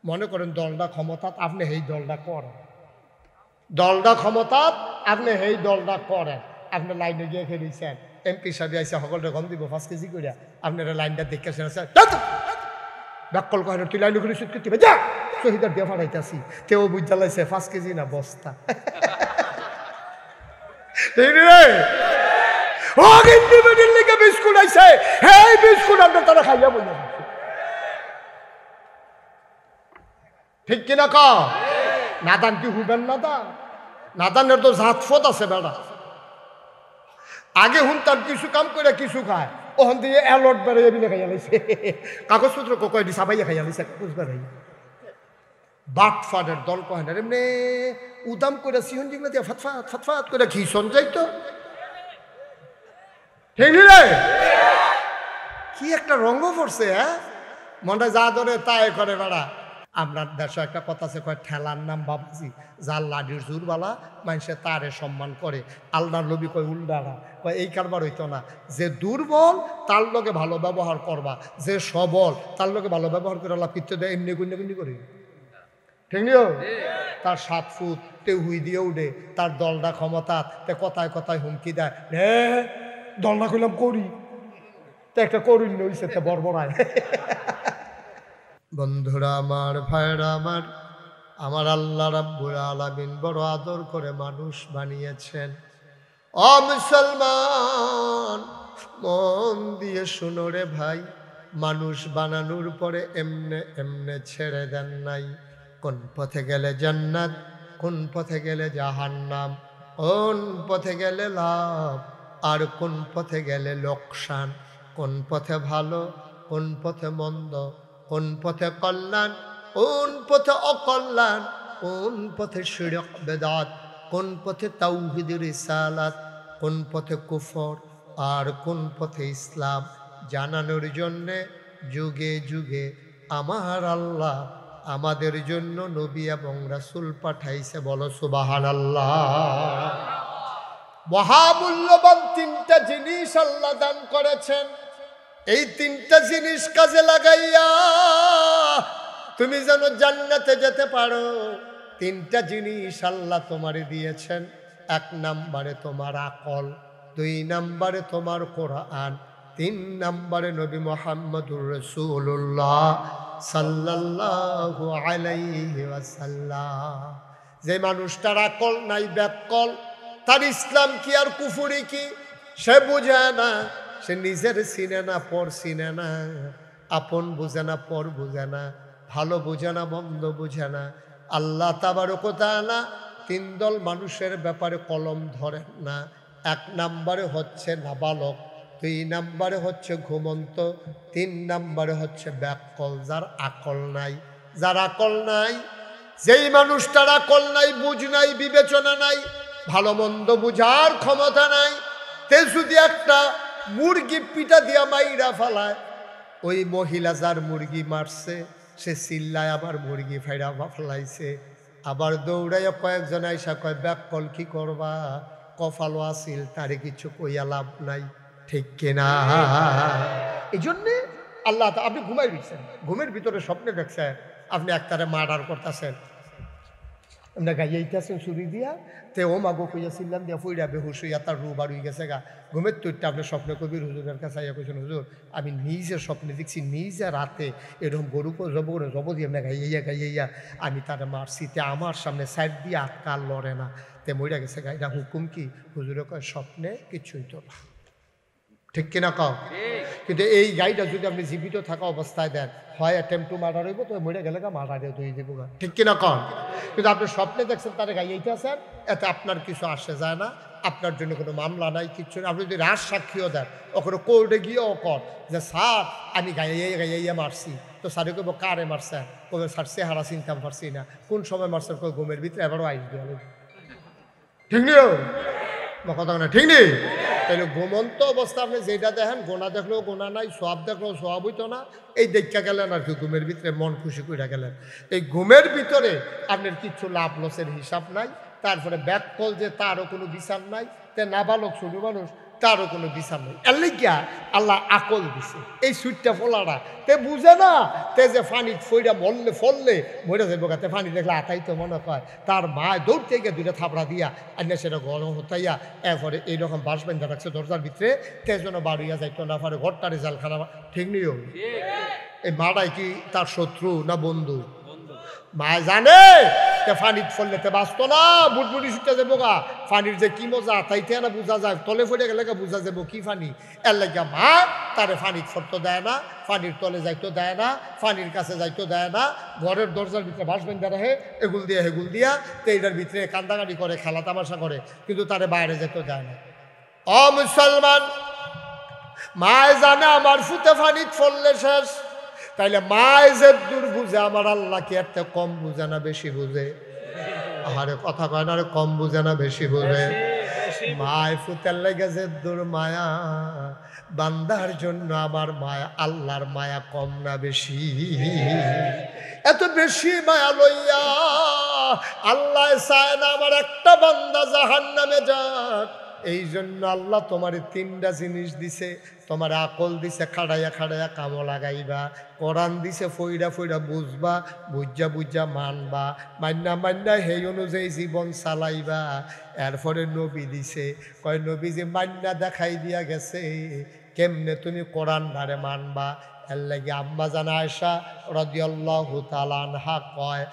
মনে করেন দলটা ক্ষমতাত আপনি এই দলটা করেন, দলটা ক্ষমতাত আপনি এই দলটা করেন, আপনি লাইনে গিয়ে খেয়েছেন, এমপি সাহেব আইসা সকলটা গম দিব 5 কেজি করে, আপনারা লাইনটা দেখে শুনেছেন ব্যাকল কহেন তুই লাইনে করে সুদ করতে যা শহীদার দিয়ে ফাড়াইতেছি, কেউ বুঝতে লাগছে 5 কেজি না বস্তা। বিস্কুট আইছে, হ্যাঁ বিস্কুট আপনার তারা খাইয়া বলে ঠিক কিনা ক নাদান কি হুবেন নাদান, নাদানের তো জাতফত আছে বেড়া। আগে হুনতাম কিছু কাম করে কিছু খায়, ওখান দিয়ে অ্যালট বেড়াইয়া বিলে খাইয়া লাইছে, কাগজপত্র কয় দি সাবাইয়া খাইয়া লাইছে কাগজ বেড়াই। বাট ফাটের দল কয় না এমনি উদাম করে সিহন জিগলা দিয়া ফাতফাত ফাতফাত করে ঘিসন যাইতো, ঠিক রে কি একটা রঙ্গ পড়ছে। হ্যাঁ মনটা যা ধরে তাই করে বেড়া। আপনার দেশে একটা কথা আছে কয় ঠেলার নাম বাবাজি, যার লাডির জোরবালা মানুষে তারে সম্মান করে। আল্লাহর নবী কয় উল্টারা, কয় এই কারবার হইতো না, যে দুর্বল তার লগে ভালো ব্যবহার করবা, যে সবল তার লগে ভালো ব্যবহার করে আল্লাহ পিত্ত দেয় এমনি গুন্ডি করি, ঠিক নিও। তার 7 ফুট তে হুই দিয়ে উঠে, তার দলটা ক্ষমতা, তে কথায় কথায় হুমকি দেয়, হ্যাঁ দলটা কইলাম করি, তো একটা করুন নইছে তে বড়বড়ায়। বন্ধুরা আমার, ভাইরা আমার, আমার আল্লাহ রাব্বুল আলামিন বড় আদর করে মানুষ বানিয়েছেন। ও মুসলমান মন দিয়ে শুনো রে ভাই, মানুষ বানানোর পরে এমনে এমনে ছেড়ে দেন নাই। কোন পথে গেলে জান্নাত, কোন পথে গেলে জাহান্নাম, কোন পথে গেলে লাভ আর কোন পথে গেলে লোকসান, কোন পথে ভালো কোন পথে মন্দ, কোন পথে কল্যাণ কোন পথে অকল্যাণ, কোন পথে শিরক বেদাত, কোন পথে তাওহীদ রিসালাত, কোন পথে কুফর আর কোন পথে ইসলাম জানানোর জন্যে যুগে যুগে আমার আল্লাহ আমাদের জন্য নবী এবং রাসূল পাঠাইছে। বলো সুবহানাল্লাহ। মহামূল্যবান 3টা জিনিস আল্লাহ দান করেছেন। এই 3টা জিনিস কাজে লাগাইয়া তুমি যেন জান্নাতে যেতে পারো। 3টা জিনিস আল্লাহ তোমারে দিয়েছেন। 1 নম্বরে তোমার আকল, 2 নম্বরে তোমার কোরআন, 3 নম্বরে নবী মুহাম্মদুর রাসূলুল্লাহ সাল্লাল্লাহু আলাইহি ওয়াসাল্লাম। যে মানুষটার আকল নাই, ব্যাকল, তার ইসলাম কি আর কুফরি কি সে বুঝে না। সে নিজের চিনে না, পর চিনে না, আপন বুঝে না, পর বুঝে না, ভালো বুঝে না, মন্দ বুঝে না। আল্লাহ তাবারক ওয়া তাআলা 3 দল মানুষের ব্যাপারে কলম ধরেন না। 1 নম্বরে হচ্ছে নাবালক, 2 নম্বরে হচ্ছে ঘুমন্ত, 3 নম্বরে হচ্ছে ব্যাকল, যার আকল নাই। যার আকল নাই, যেই মানুষটার আকল নাই, বুঝ নাই, বিবেচনা নাই, ভালো মন্দ বুঝার ক্ষমতা নাই, তে যদি একটা মুরগি পিটা দিয়া মাইরা ফালায়, ওই মহিলা যার মুরগি মারছে সে চিল্লায় আবার মুরগি ফাইরা ফেলাইছে, আবার দৌড়াইয়া কয়েকজন আইসা কয় ব্যাকল কি করবা, কপালও আসিল, তারে কিছু কইয়া লাভ নাই, ঠিক কিনা? এই জন্যে আল্লাহ, আপনি ঘুমাই দিচ্ছেন, ঘুমের ভিতরে স্বপ্নে দেখছেন আপনি একটারে মার্ডার করতেছেন, আমরা গাইয়াইতেছেন ছুরি দিয়া, তে ও মাগো কইয়াছিলাম দিয়া ফুইরা বেহুশ হইয়া তার রু বার হয়ে গেছে গা। ঘুমের তৈরটা আপনি স্বপ্নে কবির হুজুরের কাছে আইয়া কইছেন, হুজুর আমি নিজের স্বপ্নে দেখছি, নিজে রাতে এরকম গরু জব দিয়ে আমরা গাইয়াইয়া আমি তারা মারছি, তে আমার সামনে সাইড দিয়ে আটকাল লড়ে না, তে মইরা গেছে গা। এটা হুকুম কি? হুজুরে কয় স্বপ্নে কিছুই তো না, ঠিক কিনা কও? কিন্তু এই গাইটা যদি আপনি জীবিত থাকা অবস্থায় দেন, হয় অ্যাটেম্প টু মার্ডার হইব, তো মরে গেলে গা মার্ডারে ধুয়ে দেবো গা, ঠিক কিনা কন? কিন্তু আপনি স্বপ্নে দেখছেন তারা গাইয়াইতে আছেন, এতে আপনার কিছু আসে যায় না, আপনার জন্য কোনো মামলা নাই, কিচ্ছু না। আপনি যদি রাজ সাক্ষীও দেন, ওখানে কোর্টে গিয়েও কর যে স্যার আমি গাইয়াইয়া মারছি, তো স্যারে কইব কারে মারছেন? কবে স্যার চেহারা চিনতাম পারছি না, কোন সময় মারছেন? কই ঘুমের ভিতরে এবারও আইস দিয়ে, ঠিক নিও কথা না, ঠিক নেই? তাহলে ঘুমন্ত অবস্থা আপনি যেটা দেখেন, গোনা দেখলেও গোনা নাই, সব দেখলেও সব হইতো না, এই দেখা গেলেন আর কি, ঘুমের ভিতরে মন খুশি করে গেলেন। এই ঘুমের ভিতরে আপনার কিচ্ছু লাভ লসের হিসাব নাই। তারপরে ব্যাকল যে তারও কোনো বিচার নাই, তে নাবালক ছোট মানুষ তারও কোনো বিচার নেই। এর লিগা আল্লাহ আকল দিছে। এই সুইটটা ফোলারা তে বুঝে না, তে যে ফানি ফইরা মরলে ফললে মরে যাবো গাতে ফানি দেখলে আতাই তো মনে হয় তার মা দৌড়তে গিয়ে দুইটা থাপড়া দিয়া আন্য সেটা গরম হতাইয়া এরপরে এইরকম বাস বেঁধে রাখছে দরজার ভিতরে, তে যেন বাড়িয়া যাইতো না পারে, ঘরটারে জালখানা। ঠিক নিও এই মাটাই কি তার শত্রু না বন্ধু? মা জানে তে ফানিত ফললে তে বাঁচতো না, বুটবুটি ছুটে যাবো গা। ফানির যে কি মজা তাইতে না বোঝা যায়, তলে ফেটে গেলে বোঝা যাবো কি ফানি। এর লাগে মা তারে ফানিত ফরতো দেয় না, ফানির তলে যাইতো দেয় না, ফানির কাছে যাইতো দেয় না। ঘরের দরজার ভিতরে বাঁশ বেঁধে রাখে, এগুল দিয়া হেগুল দিয়া, তো এইটার ভিতরে কান্দাকাটি করে, খেলা তামাশা করে, কিন্তু তারে বাইরে যেতে দেয় না। অ মুসলমান, মায় জানে আমার ফুতে ফানিত ফললে শেষ, তাইলে মায় যে দূর বুঝে আমার আল্লাহ কি একটা কম বুঝে না বেশি বুঝে? আরে কথা কয় না, কম বুঝে না বেশি বুঝে? মায় ফুতের লেগে যে দূর মায়া, বান্দার জন্য আমার মায়া, আল্লাহর মায়া কম না বেশি? এত বেশি মায়া লইয়া আল্লাহ চায় না আমার একটা বান্দা জাহান্নামে যাক। এই জন্য আল্লাহ তোমার তিনটা জিনিস দিছে, তোমার আকল দিছে খাড়াইয়া খাড়াইয়া কামো লাগাইবা, কোরআন দিছে ফইরা ফইরা বুঝবা, বুঝা বুঝা মানবা, মান্না মান্না সেই অনুযায়ী জীবন চালাইবা। এরপরে নবী দিছে, কয় নবী যে মান্না দেখাই দিয়া গেছে কেমনে তুমি কোরআন ধারে মানবা। এর লাগে আম্মা জান আয়েশা রাদিয়াল্লাহু তাআলা আনহা কয়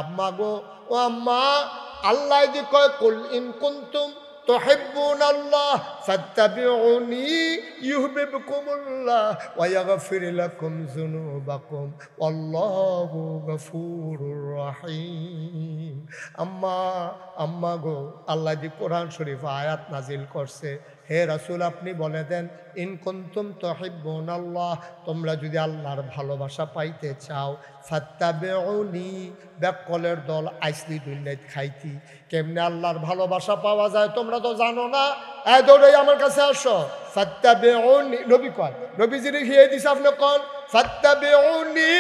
আম্মা গো, ও আম্মা, আল্লাহ যে কয় কুল ইন কুনতুম তুহিব্বুনাল্লাহ ফাত্তাবিউনি ইউহিব্বুকুমুল্লাহ ওয়া ইয়াগফির লাকুম যুনুবাকুম ওয়াল্লাহু গফুরুর রহিম। আম্মা গো, আল্লাহ যে কোরআন শরীফ আয়াত নাজিল করছে, হে রাসূল আপনি বলে দেন, ইন কুনতুম তুহিব্বুনাল্লাহ, তোমরা যদি আল্লাহর ভালোবাসা পাইতে চাও, ফাত্তাবিউনি, ব্যাকলের দল আইসলি দুনিয়াত খাইতি। কেমনে আল্লাহর ভালোবাসা পাওয়া যায় তোমরা তো জানো না, এই দৌড়ে আমার কাছে আসো। ফাত্তাবিউনি, নবী কয়, নবীজিরে হিয়ে দিছে আপনি কোন ফাত্তাবিউনি,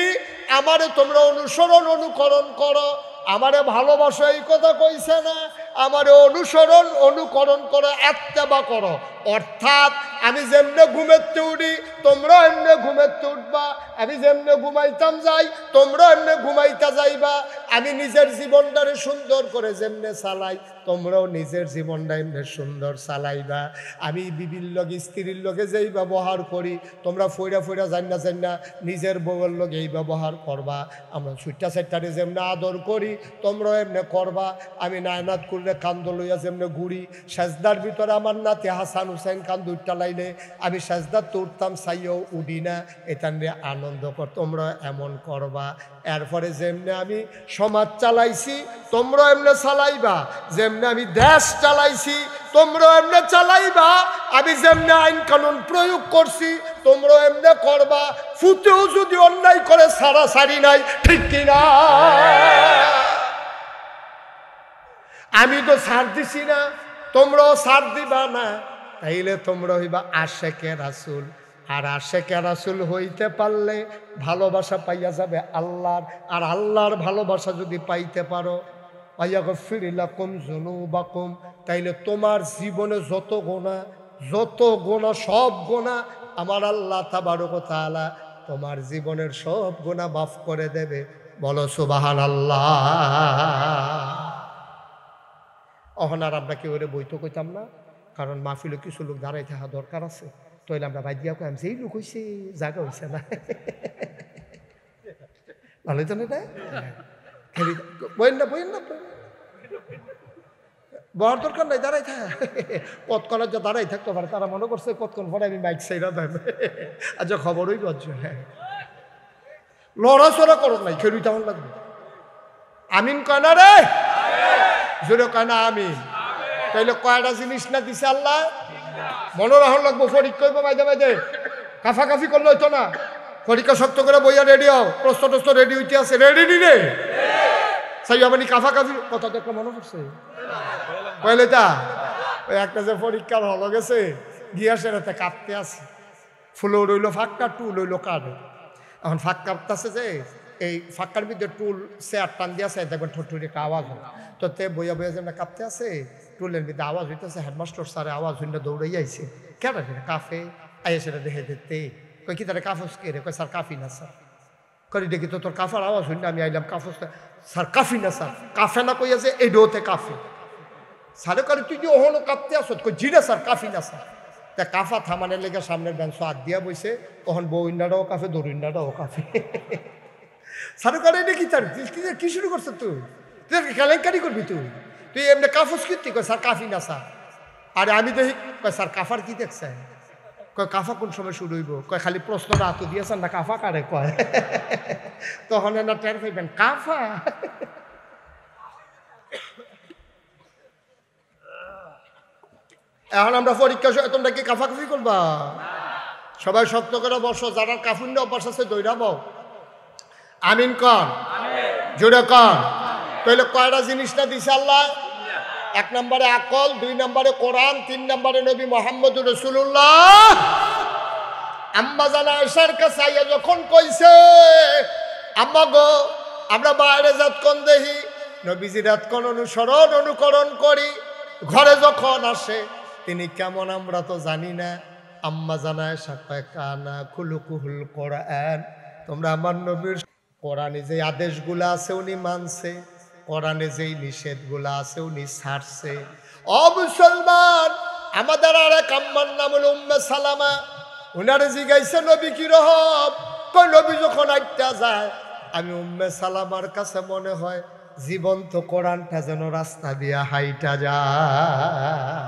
আমারে তোমরা অনুসরণ অনুকরণ করো। আমারে ভালোবাসা এই কথা কইছে না, আমারে অনুসরণ অনুকরণ করো, ইত্তেবা করো। অর্থাৎ আমি যেমনে ঘুমেতে উঠি তোমরা এমনি ঘুমেতে উঠবা, আমি যেমনে ঘুমাইতাম যাই তোমরা এমনি ঘুমাইতা যাইবা, আমি নিজের জীবনটারে সুন্দর করে যেমনে চালাই তোমরাও নিজের জীবনটা এমনি সুন্দর চালাইবা। আমি বিবির লগে স্ত্রীর লগে যেই ব্যবহার করি তোমরা ফইরা ফইরা জান্না নিজের বউয়ের লগে এই ব্যবহার করবা। আমরা ছুট্টা চারটারে যেমনি আদর করি তোমরাও এমনি করবা। আমি নায়নাত করলে কান্দ লইয়া যেমনি ঘুরি, সেজদার ভিতরে আমার নাতি হাসান হুসাইন কান্দ উঠটা লাইলে আমি সেজদার তো উঠতাম চাইও উঠি না, এটা নিয়ে আনন্দ কর, তোমরা এমন করবা। এরপরে যেমনি আমি সমাজ চালাইছি তোমরা এমনি চালাইবা, যেমনি আমি দেশ চালাইছি তোমরা এমনি চালাইবা, আমি যেমনি আইন কানুন প্রয়োগ করছি তোমরা এমনি করবা। ফুতেও যদি অন্যায় করে সারা সারি নাই, ঠিক কিনা? আমি তো ছাড় দিছি না, তোমরাও ছাড় দিবা না, তাইলে তোমরা হইবা আশেকে রাসূল। আর আশেকে রাসূল হইতে পারলে ভালোবাসা পাইয়া যাবে আল্লাহর। আর আল্লাহর ভালোবাসা যদি পাইতে পারো, ওয়ায়াগফির লাকুম যুনুবাকুম, তাইলে তোমার জীবনে যত গোনা সব গোনা আমার আল্লাহ তাবারক ওয়া তাআলা তোমার জীবনের সব গোনা মাফ করে দেবে। বলো সুবহানাল্লাহ। অহন আর আমরা কেউ বইতো কইতাম না, কারণ মাহফিলে কিছু লোক দাঁড়াই থাকা দরকার আছে। তাইলে আমরা বাদ দিয়া কইম যেই লোক হয়েছে জায়গা হয়েছে না, ভালোই তো না, বইন না বহার দরকার নাই, দাঁড়াই থাক। কতক্ষণ যা দাঁড়াই থাকতে পারে, তারা মনে করছে কতক্ষণ পরে আমি মাইক সাইরা দেব। আচ্ছা খবরই করছো, হ্যাঁ লড়াচড়া করো নাই, খেলুই তেমন লাগবে। আমিন কয় না রে, জোরে কয় না আমিন। তাইলে কয়টা জিনিস না দিছে আল্লাহ, মনে রাখা লাগবো। পরীক্ষা বাইদে কাফাকাফি করলে হইতো না, পরীক্ষা শক্ত করে বইয়া রেডি হও, প্রশ্ন টস্ত রেডি হইতে আছে, রেডি নিলে সাই আপনি কাফাকাফি কথা তো একটা মনে পড়ছে কইলে তা ওই একটা যে পরীক্ষার হল গেছে গিয়া সেরাতে কাঁপতে আছে, ফুলো রইল ফাঁকা, টুল রইল কাঁদে। এখন ফাঁক কাঁপতেছে যে এই ফাঁকার ভিতরে টুল চেয়ার টান দিয়ে আছে, দেখবেন ঠোঁটুরি একটা আওয়াজ হয়, তো তে বইয়া বইয়া যেন কাঁপতে আছে, টুলের ভিতরে আওয়াজ হইতেছে, হেডমাস্টার স্যারে আওয়াজ হইলে দৌড়াই আইছে, কেডা রে কাফে আইয়া সেটা দেখে দিতে কই কি তারা কাফস কে রে কই স্যার কাফি না স্যার করি দেখি তো তোর কাফার আওয়াজ শুনি আমি আইলাম কাফস স্যার কাফি না স্যার কাফে না কইয়াছে এই ডোতে কাফি সারে করে তুই যে ওহনো কাঁপতে আসো কই জিরা স্যার কাফি না স্যার তা কাফা থামানের লেগে সামনের বেঞ্চ হাত দিয়া বইছে তখন বউইন্ডাটাও কাফে দরুইন্ডাটাও কাফে সারে করে এটা কি তার কি শুরু করছে তুই তুই কেলেঙ্কারি করবি তুই এমনি কাফস কীর্তি কয় স্যার কাফি না স্যার আরে আমি দেখি কয় স্যার কাফার কি দেখছেন কয় কাফা কোন সময় শুরু হইব কয় খালি প্রশ্নটা আতো দিয়েছেন না কাফা কারে কয় তখন না টের পাইবেন কাফা এখন আমরা পরীক্ষা তোমরা কি কাফাকাফি করবা সবাই শক্ত করে বসো যারা কাফুন্য অভ্যাস আছে দৌড়াবো আমিন কন জোরে কন তাহলে কয়টা জিনিসটা দিছে আল্লাহ 1 নম্বরে আকল 2 নম্বরে কোরআন 3 নম্বরে নবী মুহাম্মদুর রাসূলুল্লাহ আম্মা জানা আয়েশার কাছে আইয়া যখন কইছে আম্মা গো আমরা বাইরে যাত কোন দেহি নবীজি রাত কোন অনুকরণ করি ঘরে যখন আসে তিনি কেমন আমরা তো জানি না আম্মা জানা আয়েশা কয় কানা খুলুকুহুল কোরআন তোমরা আমার নবীর কোরআনে যে আদেশগুলো আছে উনি মানছে কোরআনে যেই নিষেধগুলো আছে উনি ছাড়ছে ও মুসলমান আমাদের আরেক আম্মার নাম হলো উম্মে সালামা উনারে জিজ্ঞাসা নবী কি রহব কই নবী যখন আইটা যায় আমি উম্মে সালামার কাছে মনে হয় জীবন্ত কোরআনটা যেন রাস্তা দিয়া হাইটা যায়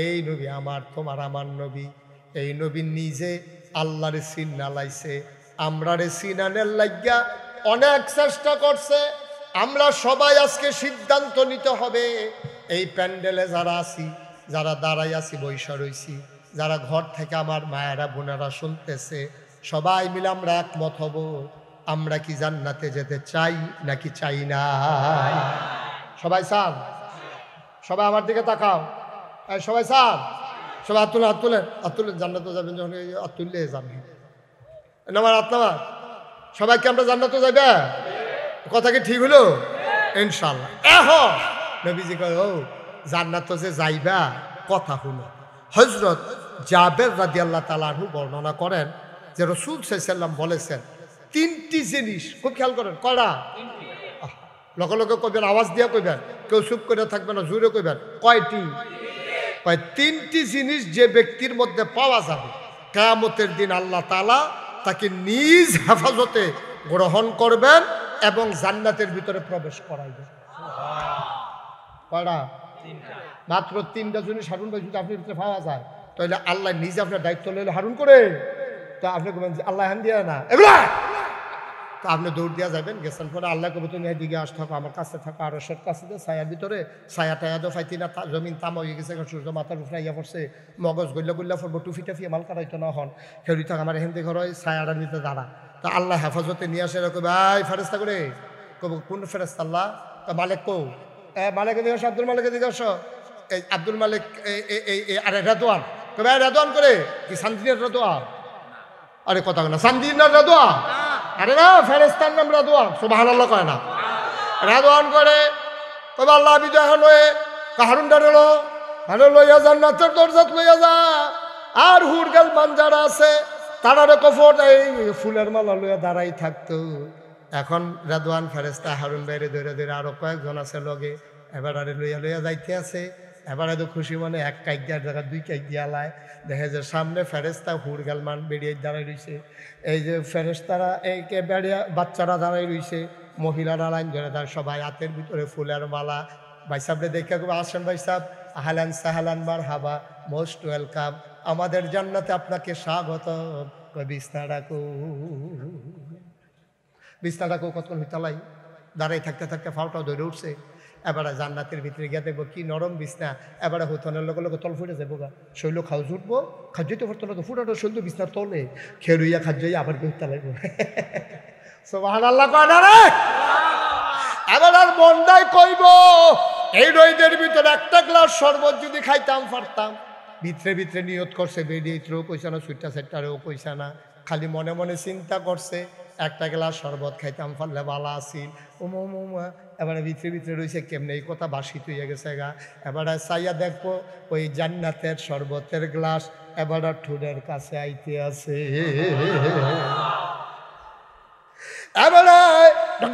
এই নবী আমার তোমার আমার নবী এই নবী নিজে আল্লাহর সিনা লাইছে আমরারে সিনানের লাগিয়া অনেক চেষ্টা করছে আমরা সবাই আজকে সিদ্ধান্ত নিতে হবে এই প্যান্ডেলে যারা আছি যারা দাঁড়াই আছি বৈশা রইছি যারা ঘর থেকে আমার মায়েরা বোনেরা শুনতেছে সবাই মিলে আমরা একমত হব আমরা কি জান্নাতে যেতে চাই নাকি চাই না সবাই চান সবাই আমার দিকে তাকাও সবাই চান সবাই হাত তুলেন জান্নাতে যাবেন যখন হাত তুললে যাবেন নামার হাত নামার সবাইকে আমরা জান্নাতে যাবে কথা কি ঠিক হলো ইনশাআল্লাহ এখন নবীজি কয় ও জান্নাতে যে যাইবা কথা হলো হযরত জাবের রাদিয়াল্লাহু তাআলা আনহু বর্ণনা করেন যে রাসূল সাল্লাল্লাহু আলাইহি ওয়াসাল্লাম বলেছেন 3টি জিনিস খুব খেয়াল করেন কয়টা লগে লগে কইবেন আওয়াজ দিয়া কইবেন কেউ চুপ করে থাকবে না জোরে কইবেন কয়টি কয় 3টি জিনিস যে ব্যক্তির মধ্যে পাওয়া যাবে কিয়ামতের দিন আল্লাহ তাআলা তাকে নিজ হেফাজতে গ্রহণ করবেন এবং জান্নাতের ভিতরে প্রবেশ করাইবেন কয়টা মাত্র 3টা জিনিস হারুন ভাই যদি আপনার ভিতরে পাওয়া যায় তাহলে আল্লাহ নিজে আপনার দায়িত্ব লইলে হারুন করে তো আপনি বলবেন যে আল্লাহ হ্যান দিয়া না এগুলা তো আপনি দৌড় দিয়া যাবেন গেছেন পরে আল্লাহ কবে তুমি এদিকে আস থাকো আমার কাছে থাকো আরো সব কাছে ছায়ার ভিতরে ছায়া টায়া দো ফাইতি না জমিন তামা হয়ে গেছে সূর্য মাথার উপরে ইয়া পড়ছে মগজ গল্লা পড়বো টুফি টাফি মাল কাটাইতো না হন খেলি থাক আমার এখান থেকে ঘর হয় ছায়াটার ভিতরে দাঁড়া তা আল্লাহ হেফাজতে নিয়ে আসে এরকম ভাই ফেরেস্তা করে কব কোন ফেরেস্তা আল্লাহ মালিক কৌ মালিকের দিকে আসো আব্দুল মালিকের দিকে আসো এই আব্দুল মালিক আরে রেদওয়ান কবে রেদওয়ান করে কি শান্তিনের রেদওয়ান আরে কথা না শান্তিনের রেদওয়ান আরে না ফেরেস্তার নাম রেদওয়ান সুবহানাল্লাহ কয় না রেদওয়ান করে তবে আল্লাহ বিজয় হলো কাহারুন ডারলো হানো লইয়া জান্নাতের দরজাত লইয়া যা আর হুরগাল মান যারা আছে তারারে কফর এই ফুলের মালা লইয়া দাঁড়াই থাকতো এখন রেদওয়ান ফেরেস্তা হারুন বাইরে ধরে ধরে আরো কয়েকজন আছে লগে এবার আরে লইয়া যাইতে আছে এবারে তো খুশি মনে 1 কাইক দেওয়ার জায়গা 2 কাইক দিয়া লায় দেখে যে সামনে ফেরেস্তা হুরগাল মান বেরিয়ে দাঁড়াই রইছে এই যে ফেরেস্তারা এইকে বেড়িয়া বাচ্চারা দাঁড়াই রইছে মহিলারা লাইন ধরে তার সবাই হাতের ভিতরে ফুলের মালা ভাই সাহেবরে দেখে আসেন ভাই সাহেব আহলান সাহলান মারহাবা মোস্ট ওয়েলকাম আমাদের জান্নাতে আপনাকে স্বাগত বিছনাটা কতক্ষণ হইতালাই দাঁড়াই থাকতে থাকতে ফাউটাও ধরে উঠছে এবারে জান্নাতের ভিতরে গিয়ে দেখবো কি নরম বিছনা এবারে হতনের লগে লগে তল ফুটে যাবো গা শৈল খাওয়া উঠবো খাদ্যতে পড়তো না তো ফুটাটা শৈল বিছনার তলে খেরুইয়া খাদ্যই আবার কেউ তালাইব সুবহানাল্লাহ কয় না রে এবার আর মন্দায় কইব এই রইদের ভিতরে একটা গ্লাস শরবত যদি খাইতাম পারতাম ভিতরে ভিতরে নিয়ত করছে বেরিয়ে ইত্রও কইসা না সুইটা সেটারেও কইসা না খালি মনে মনে চিন্তা করছে একটা গ্লাস শরবত খাইতাম পারলে বালা আসিল উমা এবারে ভিতরে ভিতরে রয়েছে কেমনে এই কথা বাসিত হয়ে গেছে গা। এবারে চাইয়া দেখবো ওই জান্নাতের শরবতের গ্লাস এবারে ঠোঁটের কাছে আইতে আছে। এবারে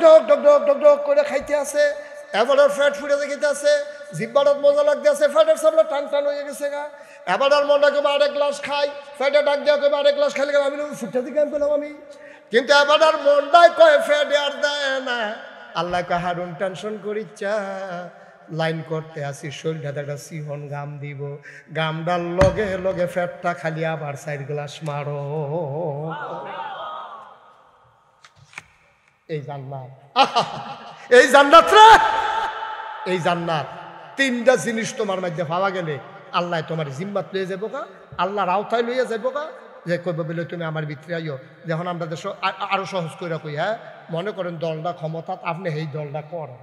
ডক ডক ডক ডক ডক করে খাইতে আছে। এবারে ফ্যাট ফুটে দেখিতে আছে, জিব্বাটাত মজা লাগতে আছে, ফ্যাটের সামনে টান টান হয়ে গেছে গা। এবার আর মনটা কেউ আরেক গ্লাস খাই, ফ্যাটে ডাক দেওয়া কেউ আরেক গ্লাস খাইলে আমি ফুটে দিকে আমি পেলাম আমি। কিন্তু এবার আর মনটাই কয় ফ্যাটে আর দেয় না। আল্লাহ কে হারুন টেনশন করিচ্ছা লাইন করতে আসি, শরীরটা একটা সিহন গাম দিব, গামটার লগে লগে ফ্যাটটা খালি আবার 4 গ্লাস মারো। এই জান্নাত, এই জান্নাত রে, এই জান্নাত 3টা জিনিস তোমার মধ্যে পাওয়া গেলে আল্লাহ তোমার জিম্মাত লইয়া যাবো কা, আল্লাহর আওতায় লইয়া যাবো কা। যে কইব বলে তুমি আমার ভিতরে আইও। যখন আমরা দেশ আরো সহজ করে কই, হ্যাঁ মনে করেন দলটা ক্ষমতাত, আপনি এই দলটা করেন,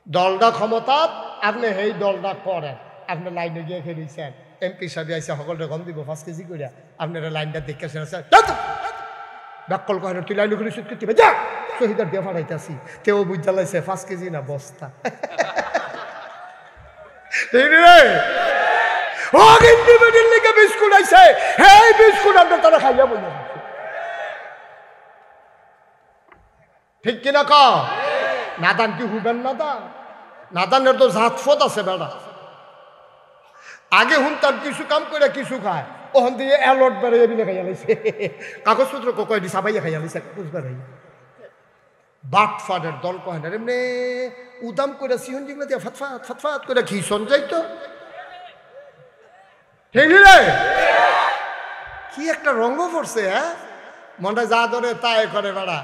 দলটা ক্ষমতাত আপনি এই দলটা করেন। আপনি লাইনে গিয়ে খেয়েছেন, এমপি সাহেব আইসা সকলটা গম দিব 5 কেজি করিয়া, আপনারা লাইনটা দেখেছেন ব্যাকল কহেন তুই লাইনে করে সুদ করতে যা শহীদার দিয়ে ফাড়াইতেছি, কেউ বুঝ জ্বালাইছে 5 কেজি না বস্তা। বিস্কুট আইছে, হ্যাঁ বিস্কুট আমরা তারা খাইয়া বলে ঠিক কিনা ক নাদান কি হুবেন নাদান? নাদানের তো জাতফত আছে বেড়া। আগে হুনতাম কিছু কাম করে কিছু খায়, ওখান দিয়ে অ্যালট বেড়ে এবিনে খাইয়া লাইছে, কাগজপত্র কয় দি সাবাইয়া খাইয়া লাইছে, কাগজ বেড়াই বাট ফাটের দল কয় না এমনি উদাম করে সিহন জিগলা দিয়ে ফাতফাত ফাতফাত করে ঘিসন যাইতো। ঠিক রে কি একটা রঙ্গ পড়ছে, হ্যাঁ মনটা যা ধরে তাই করে বেড়া।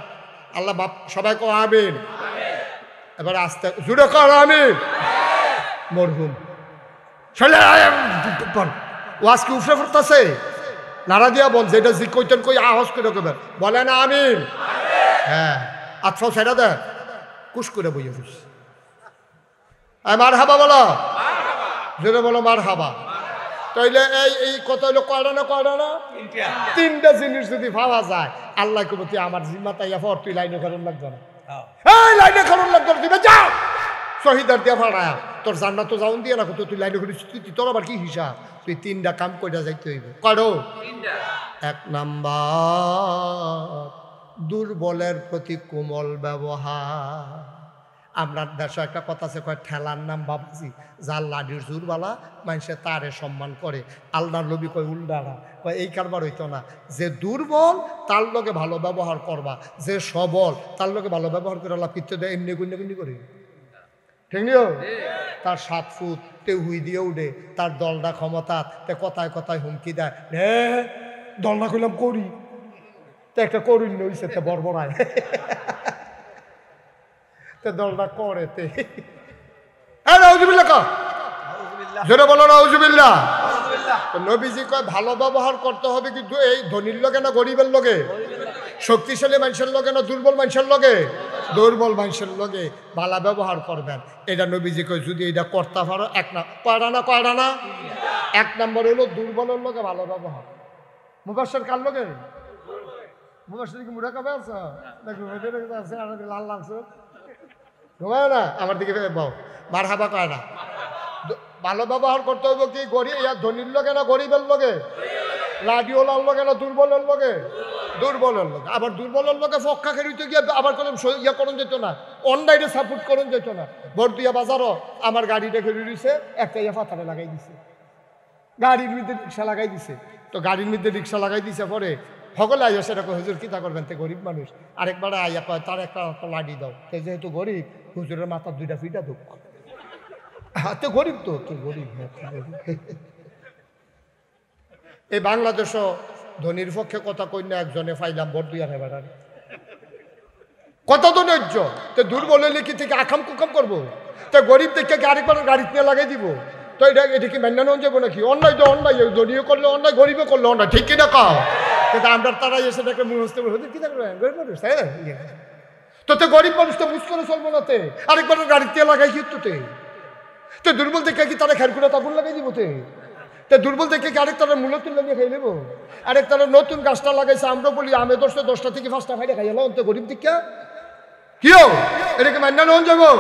আল্লাহ বাপ সবাই কো আমিন। এবার আস্তে জুড়ে কর আমিন। মরহুম ওয়াজ কি উফরে পড়তেছে, নাড়া দিয়া বল যেটা জি কইতেন কই আওয়াজ করে কইবেন, বলে না আমিন। হ্যাঁ আচ্ছা সেটা দেখ কুস করে বইয়ে ফুস মার হাবা বলো, জোরে বলো মার হাবা। তাইলে এই কত হইলো কয়টা না 3টা জিনিস যদি পাওয়া যায় আল্লাহ কবি তুই আমার জিম্মাতে পর তুই লাইনে কারণ লাগবে না, লাইনে কারণ লাগবে দিবে যা শহীদার দিয়া ফাড়া তোর জান্নাত তো যাউন দিয়ে না তুই লাইনে করিস, তোর আবার কি হিসাব? তুই 3টা কাম কইটা যাইতে হইব। করো 1 নাম্বার দুর্বলের প্রতি কোমল ব্যবহার। আমরা দেশে একটা কথা আছে কয় ঠেলার নাম বাবাজি, যার লাডির জোরবালা মানুষে তারে সম্মান করে। আল্লাহর নবী কয় উল্টারা, কয় এই কারবার হইতো না, যে দুর্বল তার লগে ভালো ব্যবহার করবা, যে সবল তার লগে ভালো ব্যবহার করে আল্লাহ পিত্ত দেয় এমনি গুন্ডি করে। ঠিক নিও তার 7 ফুট তে হুই দিয়ে উঠে, তার দলটা ক্ষমতা তে কথায় কথায় হুমকি দেয়, হ্যাঁ দলটা কইলাম করি তো একটা করুন নইছে তে বড়বড়ায় তে দলটা করে তে নাউজুবিল্লাহ কা জোরে বলো নাউজুবিল্লাহ। নবীজি কয় ভালো ব্যবহার করতে হবে কিন্তু এই ধনীর লগে না গরিবের লগে, শক্তিশালী মানুষের লগে না দুর্বল মানুষের লগে, দুর্বল মানুষের লগে ভালো ব্যবহার করবেন। এটা নবীজি কয় যদি এটা করতে পারো কয়টা না 1 নম্বর হলো দুর্বলের লগে ভালো ব্যবহার। মুবাশশির কার লগে? মুবাশশির কি মুড়া কাবে আছে নাকি আছে আর লাল লাগছে ঘুমায় না আমার দিকে বাও মারহাবা কয় না। ভালো ব্যবহার করতে হবে কি গরিব ধনীর লগে না গরিবের লগে, লাডিওলার লগে না দুর্বলের লগে, দুর্বলের লগে। আবার দুর্বলের লগে ফক্কা খেলিতে গিয়ে আবার কোনো ইয়া করুন যেত না, অনলাইনে সাপোর্ট করুন যেত না। বর্দিয়া বাজারও আমার গাড়িটা খেলে দিছে, একটা ইয়া ফাতারে লাগাই দিছে, গাড়ির মধ্যে রিক্সা লাগাই দিছে। তো গাড়ির মধ্যে রিক্সা লাগাই দিছে পরে সকলে আইয়া সেটা হুজুর কিতা করবেন তে গরিব মানুষ, আরেকবার আইয়া কয় তার একটা লাডি দাও, তো যেহেতু গরিব হুজুরের মাথার 2টা ফিটা দুঃখ, তো গরিব তো গরিব। এই বাংলাদেশও ধনীর পক্ষে কথা কই না, একজনে পাইলাম বর্দিয়া নেবার কত তো ন্যায্য। তো দুর্বল হলে কি থেকে আকাম কুকাম করবো, তো গরিব দেখে আরেকবার গাড়িতে নিয়ে লাগাই দিব, তো এটা কি মেনে নেওয়া যাবো নাকি? অন্যায় তো অন্যায়, ধনীও করলে অন্যায় গরিবও করলে অন্যায়, ঠিক কিনা কাও? কিন্তু আমরা তারা এসে একটা মুহূর্তে কি করবেন গরিব মানুষ, হ্যাঁ তো গরিব মানুষ তো বুঝ করে চলবো না, তে আরেকবার গাড়িতে লাগাই কি তো দুর্বল দেখে কি তারা খেয়াল করে আগুন লাগাই দিব, তা দুর্বল থেকে কি আরেকটা মূল্য তুলে নিয়ে খাই নেবো? আরেকটা নতুন গাছটা লাগাইছে, আমরা বলি আমে 10টা থেকে 5টা খাইলে খাইয়া অন্ত গরিব দীক্ষা কিও এটাকে মান্য নন যাবো।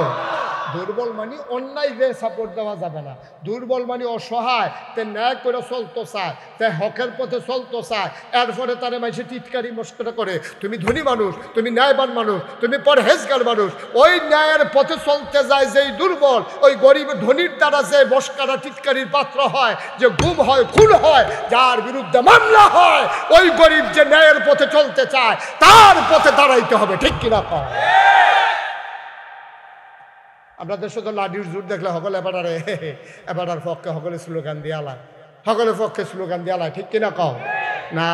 দুর্বল মানে অন্যায় যে সাপোর্ট দেওয়া যাবে না, দুর্বল মানে অসহায়, তে ন্যায় করে চলতে চায়, তে হকের পথে চলতে চায়, এরপরে তারা মানুষের টিটকারি মস্করা করে। তুমি ধনী মানুষ, তুমি ন্যায়বান মানুষ, তুমি পরহেজগার মানুষ, ওই ন্যায়ের পথে চলতে যায় যেই দুর্বল, ওই গরিব ধনীর দ্বারা যে মস্করা টিটকারির পাত্র হয়, যে গুম হয়, খুন হয়, যার বিরুদ্ধে মামলা হয়, ওই গরিব যে ন্যায়ের পথে চলতে চায় তার পথে দাঁড়াইতে হবে, ঠিক কিনা কয়? আমরা দেশে তো লাডির জোর দেখলে সকলে এবার পক্ষে সকলে স্লোগান দিয়ে আলায়, সকলের পক্ষে স্লোগান দিয়ে আলায়, ঠিক কিনা কও? না,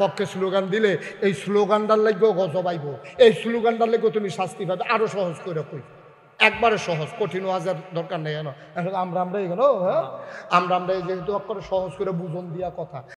পক্ষে স্লোগান দিলে এই স্লোগানটার লাগবেও গজব আইব, এই স্লোগানটার লাগবেও তুমি শাস্তি পাবে। আরো সহজ করে কই, একবারে সহজ, কঠিন হাজার দরকার নেই। কেন আমরা এখানে আমরা এই যেহেতু সহজ করে বুঝন দিয়া কথা।